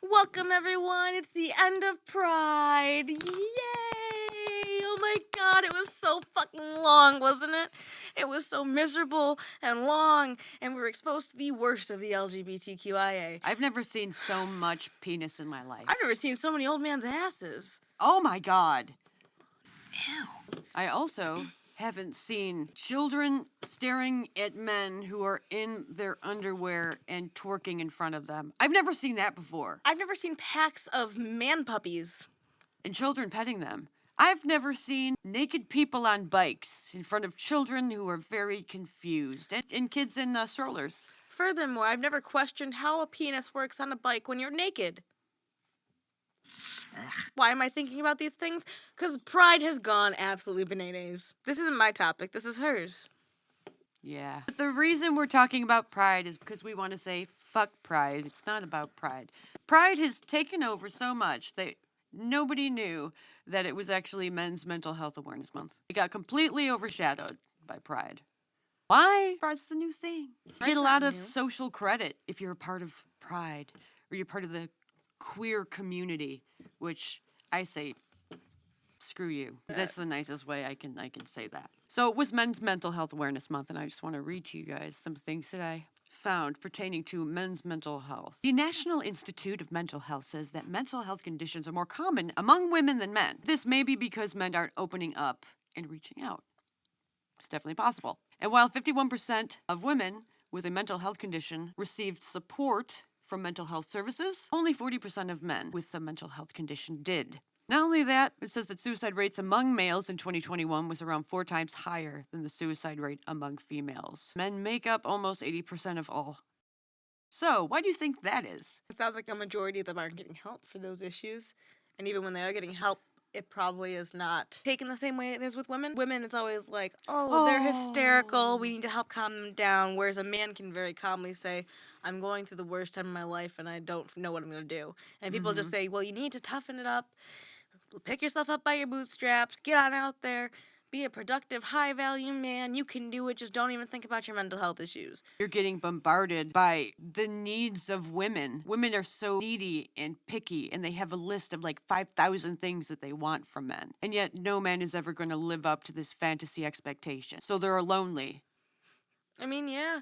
Welcome, everyone. It's the end of Pride. Yay! Oh my god, it was so fucking long, wasn't it? It was so miserable and long, and we were exposed to the worst of the LGBTQIA. I've never seen so much penis in my life. I've never seen so many old man's asses. Oh my god. Ew. I also haven't seen children staring at men who are in their underwear and twerking in front of them. I've never seen that before. I've never seen packs of man puppies. And children petting them. I've never seen naked people on bikes in front of children who are very confused and kids in strollers. Furthermore, I've never questioned how a penis works on a bike when you're naked. Why am I thinking about these things? Because Pride has gone absolutely bananas. This isn't my topic. This is hers. Yeah. But the reason we're talking about Pride is because we want to say, fuck Pride. It's not about Pride. Pride has taken over so much that nobody knew that it was actually Men's Mental Health Awareness Month. It got completely overshadowed by Pride. Why? Pride's the new thing. You get a lot of social credit if you're a part of Pride or you're part of the queer community, which I say, screw you. That's the nicest way I can say that. So it was Men's Mental Health Awareness Month, and I just want to read to you guys some things that I found pertaining to men's mental health. The National Institute of Mental Health says that mental health conditions are more common among women than men. This may be because men aren't opening up and reaching out. It's definitely possible. And while 51% of women with a mental health condition received support from mental health services, only 40% of men with a mental health condition did. Not only that, it says that suicide rates among males in 2021 was around 4 times higher than the suicide rate among females. Men make up almost 80% of all. So, why do you think that is? It sounds like a majority of them aren't getting help for those issues. And even when they are getting help, it probably is not taken the same way it is with women. Women, it's always like, oh, they're hysterical, we need to help calm them down. Whereas a man can very calmly say, I'm going through the worst time of my life and I don't know what I'm going to do. And people just say, well, you need to toughen it up. Pick yourself up by your bootstraps. Get on out there. Be a productive, high-value man. You can do it. Just don't even think about your mental health issues. You're getting bombarded by the needs of women. Women are so needy and picky, and they have a list of like 5,000 things that they want from men. And yet no man is ever going to live up to this fantasy expectation. So they're lonely. I mean, yeah.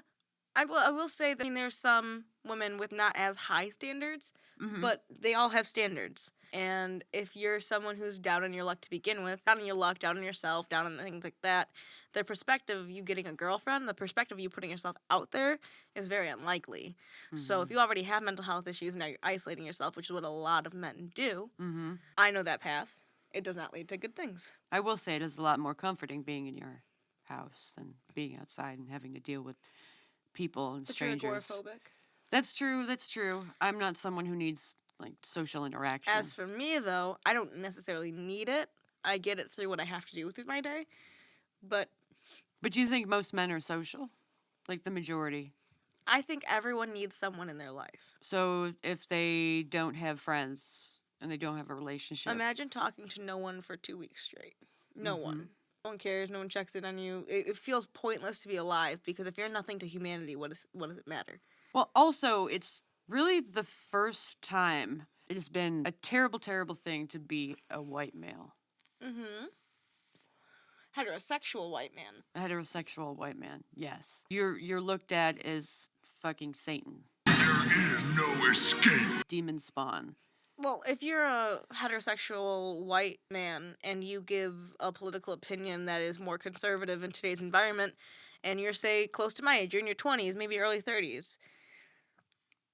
I will say that there's some women with not as high standards, but they all have standards. And if you're someone who's down on your luck to begin with, down on your luck, down on yourself, down on things like that, the perspective of you getting a girlfriend, the perspective of you putting yourself out there is very unlikely. So if you already have mental health issues and now you're isolating yourself, which is what a lot of men do, I know that path. It does not lead to good things. I will say it is a lot more comforting being in your house than being outside and having to deal with people and strangers. You're agoraphobic. That's true. I'm not someone who needs like social interaction. As for me, though, I don't necessarily need it. I get it through what I have to do through my day. But do you think most men are social? Like the majority? I think everyone needs someone in their life. So if they don't have friends and they don't have a relationship. Imagine talking to no one for 2 weeks straight. No one. No one cares. No one checks in on you. It feels pointless to be alive because if you're nothing to humanity, what does it matter? Well, also, it's really the first time it has been a terrible, terrible thing to be a white male. Heterosexual white man. A heterosexual white man, yes. You're looked at as fucking Satan. There is no escape. Demon spawn. Well, if you're a heterosexual white man and you give a political opinion that is more conservative in today's environment, and you're, say, close to my age, you're in your 20s, maybe early 30s,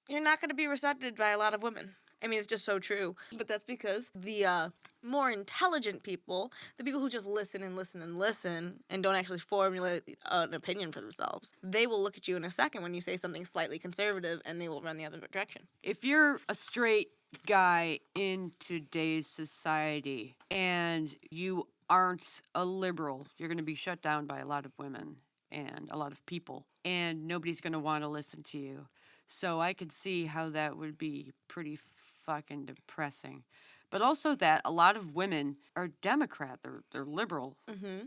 you're not going to be respected by a lot of women. I mean, it's just so true. But that's because the more intelligent people, the people who just listen and don't actually formulate an opinion for themselves, they will look at you in a second when you say something slightly conservative and they will run the other direction. If you're a straight guy in today's society and you aren't a liberal, you're going to be shut down by a lot of women and a lot of people, and nobody's going to want to listen to you. So I could see how that would be pretty fucking depressing. But also that a lot of women are Democrat, they're liberal,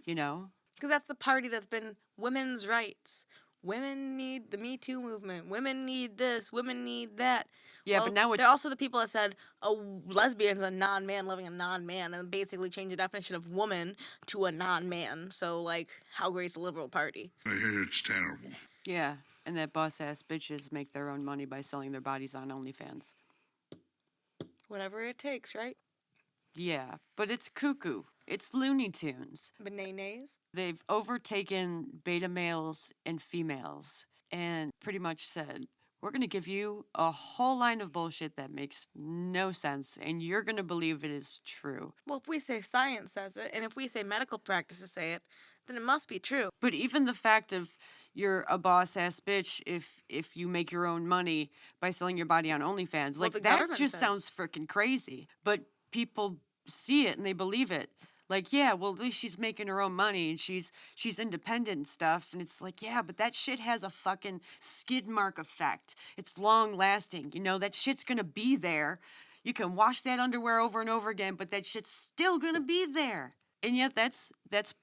you know? Because that's the party that's been women's rights, women need the Me Too movement. Women need this. Women need that. Yeah, Well, but now it's they're also the people that said a lesbian is a non-man loving a non-man, and basically changed the definition of woman to a non-man. So, like, how great's the liberal party? I hear it's terrible. yeah, and that boss ass bitches make their own money by selling their bodies on OnlyFans. Whatever it takes, right? Yeah, but it's cuckoo. It's Looney Tunes. Bananas. They've overtaken beta males and females and pretty much said, we're going to give you a whole line of bullshit that makes no sense, and you're going to believe it is true. Well, if we say science says it, and if we say medical practices say it, then it must be true. But even the fact of you're a boss ass bitch if you make your own money by selling your body on OnlyFans, like the that government just said. sounds freaking crazy. But people see it and they believe it. Like, yeah, well, at least she's making her own money and she's independent and stuff. And it's like, yeah, but that shit has a fucking skid mark effect. It's long lasting. You know, that shit's gonna be there. You can wash that underwear over and over again, but that shit's still gonna be there. And yet that's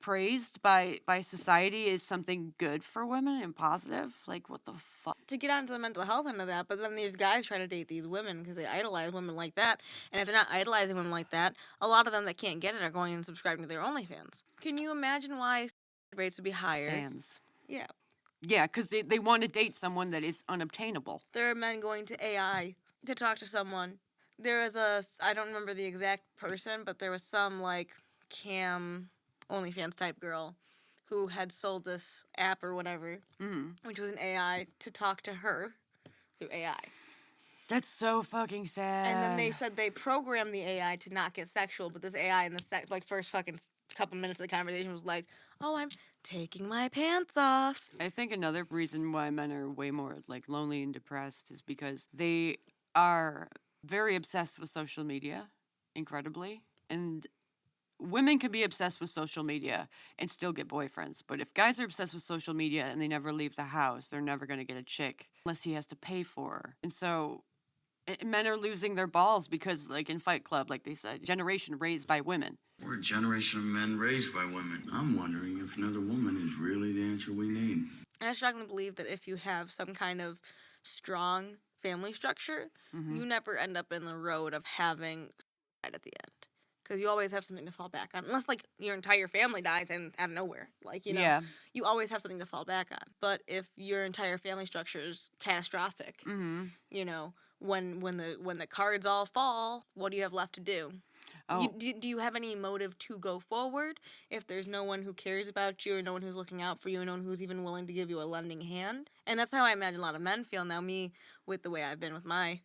praised by society as something good for women and positive. Like, what the fuck? To get onto the mental health end of that, but then these guys try to date these women because they idolize women like that. And if they're not idolizing women like that, a lot of them that can't get it are going and subscribing to their OnlyFans. Can you imagine why rates would be higher? Fans. Yeah. Yeah, because they want to date someone that is unobtainable. There are men going to AI to talk to someone. There was I don't remember the exact person, but there was some, like, cam OnlyFans type girl who had sold this app or whatever, which was an AI, to talk to her through AI. That's so fucking sad. And then they said they programmed the AI to not get sexual, but this AI in the first fucking couple minutes of the conversation was like, "Oh, I'm taking my pants off." I think another reason why men are way more like lonely and depressed is because they are very obsessed with social media, incredibly, and women can be obsessed with social media and still get boyfriends. But if guys are obsessed with social media and they never leave the house, they're never going to get a chick unless he has to pay for her. And so men are losing their balls because, like in Fight Club, like they said, generation raised by women. We're a generation of men raised by women. I'm wondering if another woman is really the answer we need. I strongly believe that if you have some kind of strong family structure, you never end up in the road of having suicide at the end. Because you always have something to fall back on. Unless, like, your entire family dies and out of nowhere. Like, you know, Yeah. you always have something to fall back on. But if your entire family structure is catastrophic, you know, when the cards all fall, what do you have left to do? Oh. Do you have any motive to go forward if there's no one who cares about you or no one who's looking out for you or no one who's even willing to give you a lending hand? And that's how I imagine a lot of men feel now. Me, with the way I've been with my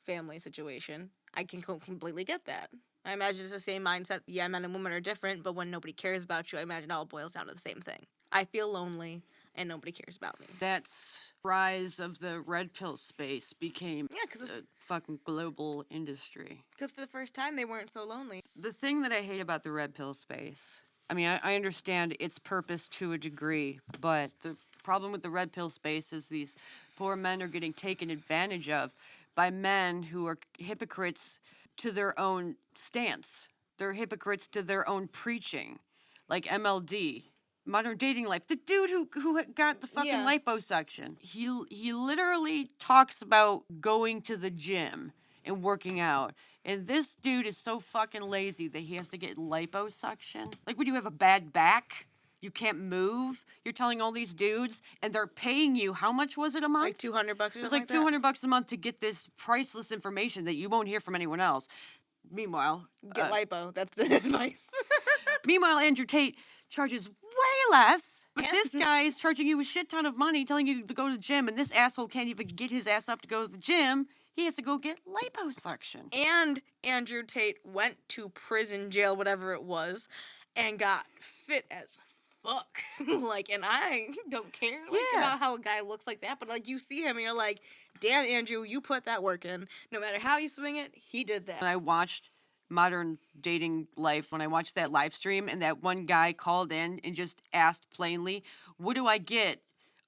family situation, I can completely get that. I imagine it's the same mindset. Yeah, men and women are different, but when nobody cares about you, I imagine it all boils down to the same thing. I feel lonely and nobody cares about me. That's rise of the red pill space became Yeah, because a fucking global industry. for the first time they weren't so lonely. The thing that I hate about the red pill space, I mean, I understand its purpose to a degree, but the problem with the red pill space is these poor men are getting taken advantage of by men who are hypocrites to their own stance. They're hypocrites to their own preaching, like MLD. Modern Dating Life, the dude who got the fucking Yeah. liposuction. He literally talks about going to the gym and working out. And this dude is so fucking lazy that he has to get liposuction. Like, would you have a bad back? You can't move? You're telling all these dudes, and they're paying you, how much was it a month? Like $200 or It was something like $200 a month to get this priceless information that you won't hear from anyone else. Meanwhile, Get lipo. That's the advice. Andrew Tate charges way less. But Yeah. this guy is charging you a shit ton of money, telling you to go to the gym, and this asshole can't even get his ass up to go to the gym. He has to go get liposuction. And Andrew Tate went to prison, jail, whatever it was, and got fit as fuck. Like, and I don't care Yeah. about how a guy looks like that, but like you see him and you're like, damn, Andrew, you put that work in. No matter how you swing it, he did that. When I watched Modern Dating Life, when I watched that live stream, and that one guy called in and just asked plainly, what do I get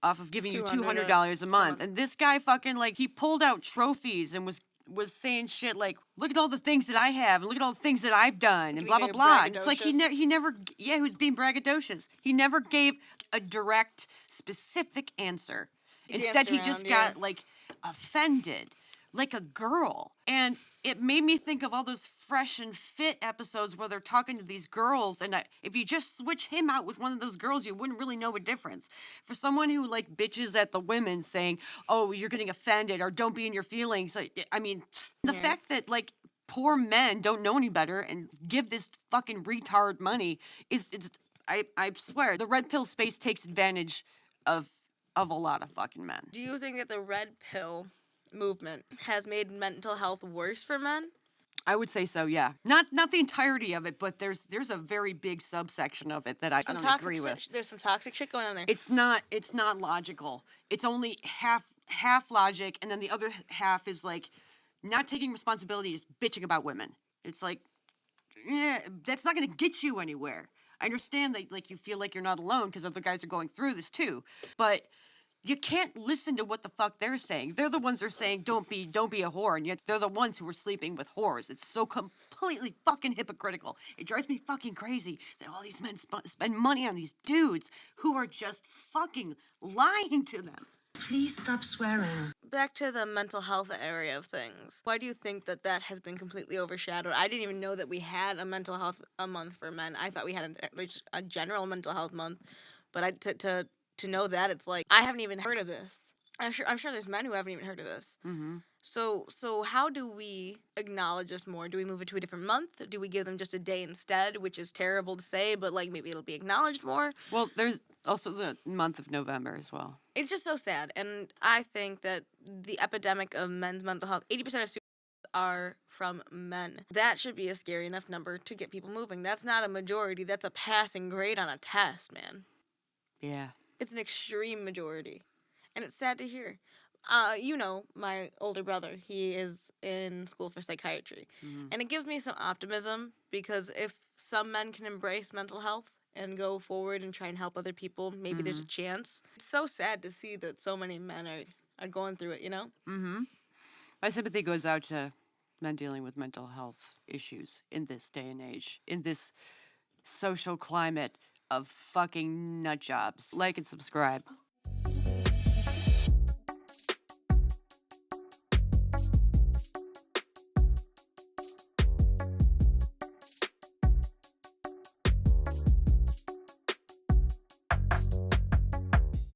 off of giving you $200 a month? And this guy fucking, like, he pulled out trophies and was was saying shit like, "Look at all the things that I have, and look at all the things that I've done," and Can blah he blah be blah. And it's like he braggadocious? never, yeah, he was being braggadocious. He never gave a direct, specific answer. Instead, danced he just around, yeah. got like offended, like a girl. And it made me think of all those Fresh and Fit episodes where they're talking to these girls, and if you just switch him out with one of those girls, you wouldn't really know a difference. For someone who like bitches at the women saying, "Oh, you're getting offended," or "Don't be in your feelings," like, I mean, the Yeah. fact that like poor men don't know any better and give this fucking retard money is I swear the red pill space takes advantage of a lot of fucking men. Do you think that the red pill movement has made mental health worse for men? I would say so, yeah. Not the entirety of it, but there's a very big subsection of it that I don't agree with. There's some toxic shit going on there. It's not logical. It's only half logic, and then the other half is like not taking responsibility, just bitching about women. It's like, yeah, that's not going to get you anywhere. I understand that like you feel like you're not alone because other guys are going through this too, but you can't listen to what the fuck they're saying. They're the ones that are saying don't be a whore, and yet they're the ones who are sleeping with whores. It's so completely fucking hypocritical. It drives me fucking crazy that all these men spend money on these dudes who are just fucking lying to them. Please stop swearing. Back to the mental health area of things. Why do you think that that has been completely overshadowed? I didn't even know that we had a mental health a month for men. I thought we had a general mental health month, but to know that, it's like I haven't even heard of this. I'm sure there's men who haven't even heard of this. Mm-hmm. So how do we acknowledge this more? Do we move it to a different month? Do we give them just a day instead, which is terrible to say, but like maybe it'll be acknowledged more? Well, there's also the month of November as well. It's just so sad, and I think that the epidemic of men's mental health, 80% of suicides are from men. That should be a scary enough number to get people moving. That's not a majority. That's a passing grade on a test, man. Yeah. It's an extreme majority, and it's sad to hear. My older brother, he is in school for psychiatry, and it gives me some optimism because if some men can embrace mental health and go forward and try and help other people, maybe there's a chance. It's so sad to see that so many men are going through it, you know? Mm-hmm. My sympathy goes out to men dealing with mental health issues in this day and age, in this social climate of fucking nut jobs. Like and subscribe.